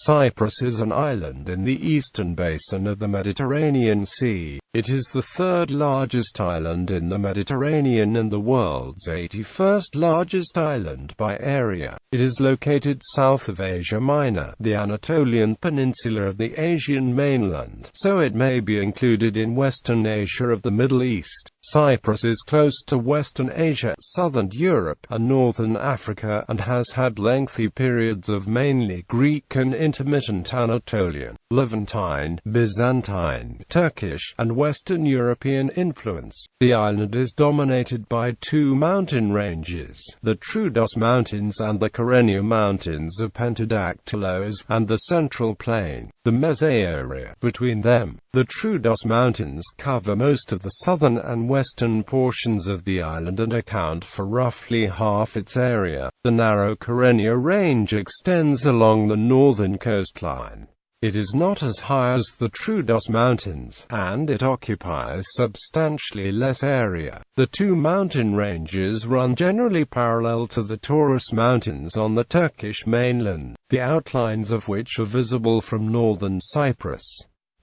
Cyprus is an island in the Eastern Basin of the Mediterranean Sea. It is the third largest island in the Mediterranean and the world's 81st largest island by area. It is located south of Asia Minor, the Anatolian peninsula of the Asian mainland, so it may be included in Western Asia of the Middle East. Cyprus is close to Western Asia, Southern Europe, and Northern Africa, and has had lengthy periods of mainly Greek and intermittent Anatolian, Levantine, Byzantine, Turkish, and Western European influence. The island is dominated by two mountain ranges, the Troodos Mountains and the Kyrenia Mountains of Pentadaktylos, and the Central Plain, the Mesaoria, between them. The Troodos Mountains cover most of the southern and western portions of the island and account for roughly half its area. The narrow Kyrenia Range extends along the northern coastline. It is not as high as the Troodos Mountains, and it occupies substantially less area. The two mountain ranges run generally parallel to the Taurus Mountains on the Turkish mainland, the outlines of which are visible from northern Cyprus.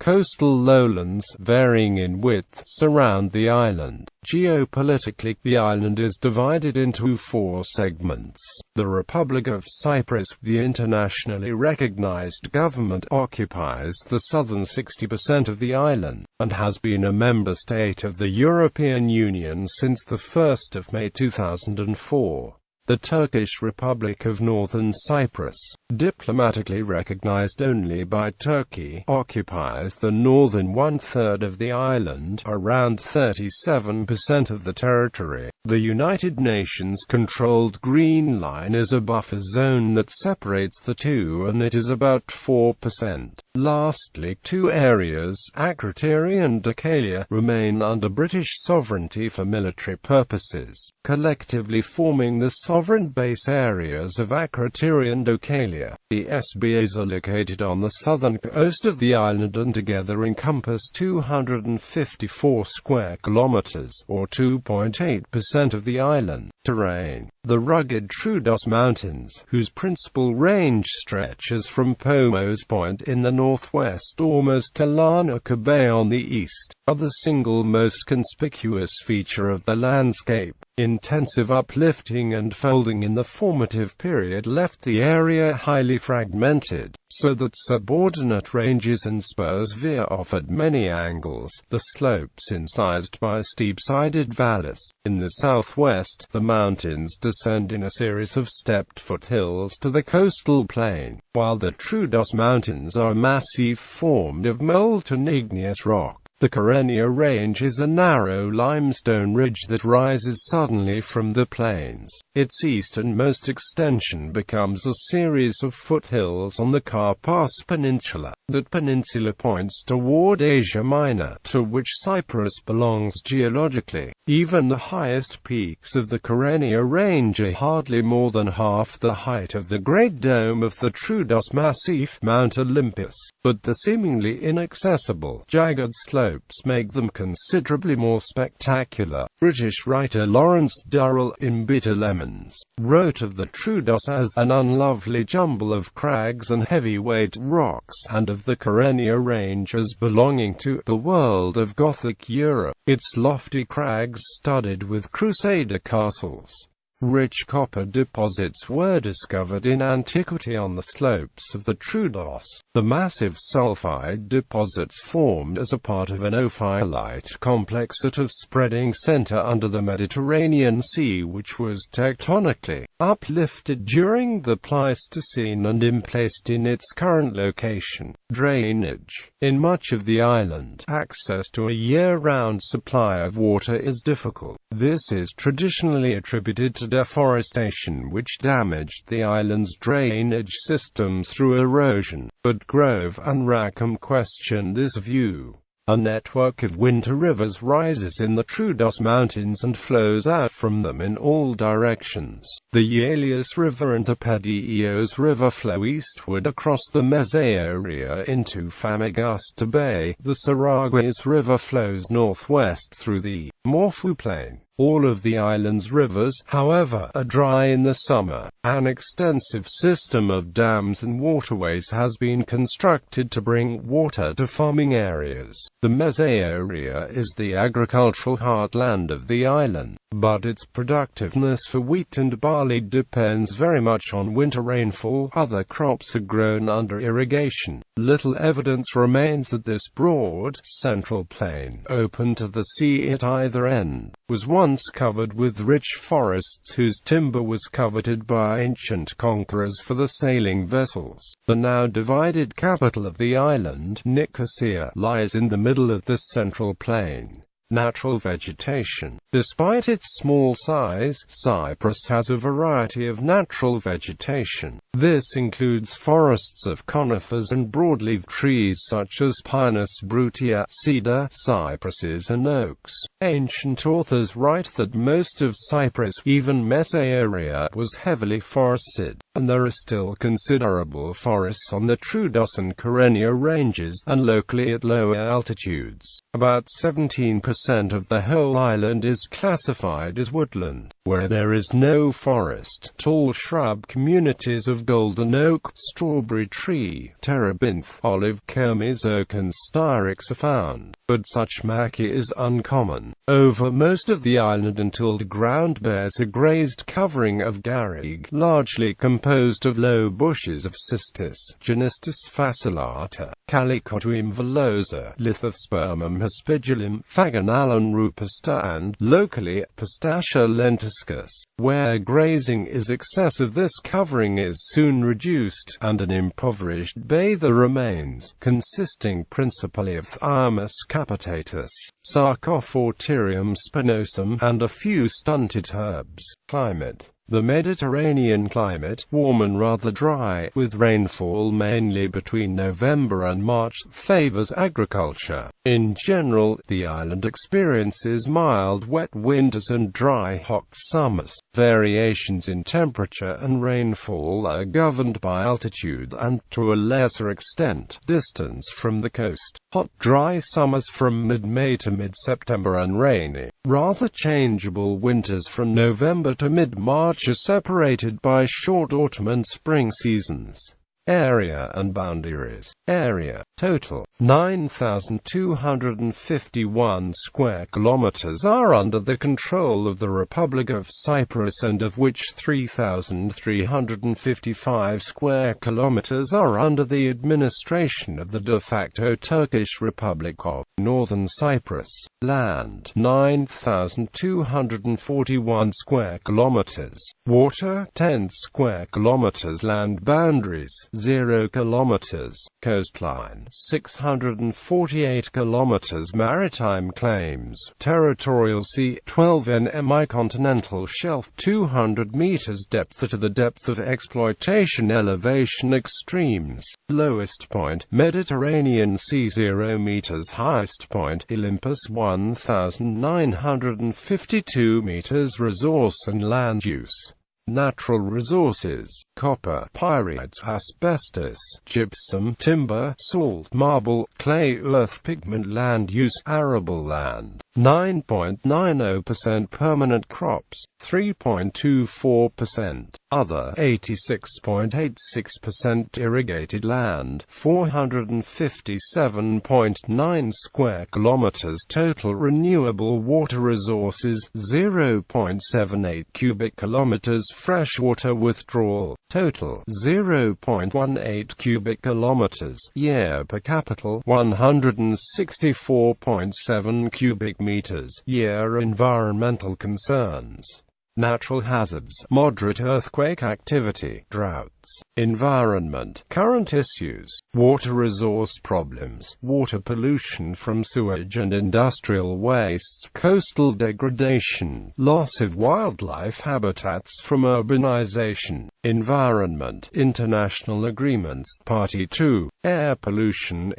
Coastal lowlands, varying in width, surround the island. Geopolitically, the island is divided into four segments. The Republic of Cyprus, the internationally recognized government, occupies the southern 60% of the island, and has been a member state of the European Union since the 1st of May 2004. The Turkish Republic of Northern Cyprus, diplomatically recognized only by Turkey, occupies the northern one-third of the island, around 37% of the territory. The United Nations-controlled Green Line is a buffer zone that separates the two, and it is about 4%. Lastly, two areas, Akrotiri and Deucalion, remain under British sovereignty for military purposes, collectively forming the sovereign base areas of Akrotiri and Deucalion. The SBAs are located on the southern coast of the island and together encompass 254 square kilometers, or 2.8% of the island. Terrain. The rugged Troodos Mountains, whose principal range stretches from Pomos Point in the northwest almost to Larnaca Bay on the east, are the single most conspicuous feature of the landscape. Intensive uplifting and folding in the formative period left the area highly fragmented, so that subordinate ranges and spurs veer off at many angles, the slopes incised by steep-sided valleys. In the southwest, the mountains descend in a series of stepped foothills to the coastal plain, while the Troodos Mountains are massif formed of molten igneous rock. The Kyrenia Range is a narrow limestone ridge that rises suddenly from the plains. Its easternmost extension becomes a series of foothills on the Karpas Peninsula. That peninsula points toward Asia Minor, to which Cyprus belongs geologically. Even the highest peaks of the Kyrenia Range are hardly more than half the height of the Great Dome of the Troodos Massif, Mount Olympus, but the seemingly inaccessible, jagged slopes make them considerably more spectacular. British writer Lawrence Durrell, in Bitter Lemons, wrote of the Troodos as an unlovely jumble of crags and heavyweight rocks, and of the Kyrenia Range as belonging to the world of Gothic Europe, its lofty crags studded with Crusader castles. Rich copper deposits were discovered in antiquity on the slopes of the Troodos. The massive sulfide deposits formed as a part of an ophiolite complex at a spreading center under the Mediterranean Sea, which was tectonically uplifted during the Pleistocene and emplaced in its current location. Drainage. In much of the island, access to a year-round supply of water is difficult. This is traditionally attributed to deforestation, which damaged the island's drainage system through erosion, but Grove and Rackham question this view. A network of winter rivers rises in the Troodos Mountains and flows out from them in all directions. The Ielius River and the Pedeios River flow eastward across the Mesaoria into Famagusta Bay. The Saragues River flows northwest through the Morpho Plain. All of the island's rivers, however, are dry in the summer. An extensive system of dams and waterways has been constructed to bring water to farming areas. The Mesaoria is the agricultural heartland of the island, but its productiveness for wheat and barley depends very much on winter rainfall. Other crops are grown under irrigation. Little evidence remains that this broad, central plain, open to the sea at either end, was once covered with rich forests whose timber was coveted by ancient conquerors for the sailing vessels. The now divided capital of the island, Nicosia, lies in the middle of this central plain. Natural vegetation. Despite its small size, Cyprus has a variety of natural vegetation. This includes forests of conifers and broadleaf trees such as Pinus brutia, cedar, cypresses and oaks. Ancient authors write that most of Cyprus, even Mesaoria, was heavily forested, and there are still considerable forests on the Troodos and Kyrenia ranges, and locally at lower altitudes. About 17% of the whole island is classified as woodland, where there is no forest. Tall shrub communities of golden oak, strawberry tree, terebinth, olive, kermes oak and styrex are found, but such maca is uncommon. Over most of the island untilled ground bears a grazed covering of garrigue, largely composed of low bushes of cistus, Genistis fasciculata, Calicotuum villosa, Lithospermum hispidulum, Fagonallum rupister and, locally, Pistacia lentiscus. Where grazing is excessive, this covering is soon reduced, and an impoverished bather remains, consisting principally of Thymus capitatus, Sarcophoterium spinosum, and a few stunted herbs. Climate. The Mediterranean climate, warm and rather dry, with rainfall mainly between November and March, favors agriculture. In general, the island experiences mild wet winters and dry hot summers. Variations in temperature and rainfall are governed by altitude and, to a lesser extent, distance from the coast. Hot dry summers from mid-May to mid-September and rainy, rather changeable winters from November to mid-March are separated by short autumn and spring seasons. Area and boundaries. Area. Total. 9,251 square kilometers are under the control of the Republic of Cyprus, and of which 3,355 square kilometers are under the administration of the de facto Turkish Republic of Northern Cyprus. Land. 9,241 square kilometers. Water. 10 square kilometers. Land boundaries. 0 kilometers. Coastline. 648 kilometers. Maritime claims. Territorial sea. 12 nmi. Continental shelf. 200 meters depth to the depth of exploitation. Elevation extremes. Lowest point, Mediterranean Sea 0 meters. Highest point, Olympus 1,952 meters. Resource and land use. Natural resources: copper, pyrites, asbestos, gypsum, timber, salt, marble, clay, earth, pigment. Land use: arable land, 9.90%. Permanent crops, 3.24%. Other, 86.86%. Irrigated land, 457.9 square kilometers. Total renewable water resources, 0.78 cubic kilometers. Freshwater withdrawal, total, 0.18 cubic kilometers. Year per capita, 164.7 cubic meters. Year. Environmental concerns. Natural hazards: moderate earthquake activity, droughts. Environment. Current issues: water resource problems, water pollution from sewage and industrial wastes, coastal degradation, loss of wildlife habitats from urbanization. Environment. International agreements. Party 2. Air pollution,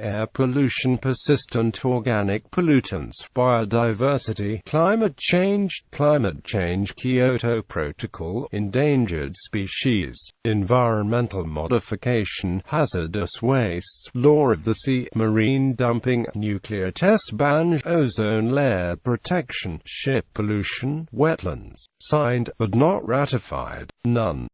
persistent organic pollutants, biodiversity, climate change, Kyoto Kyoto Protocol, endangered species, environmental modification, hazardous wastes, law of the sea, marine dumping, nuclear test ban, ozone layer protection, ship pollution, wetlands. Signed, but not ratified. None.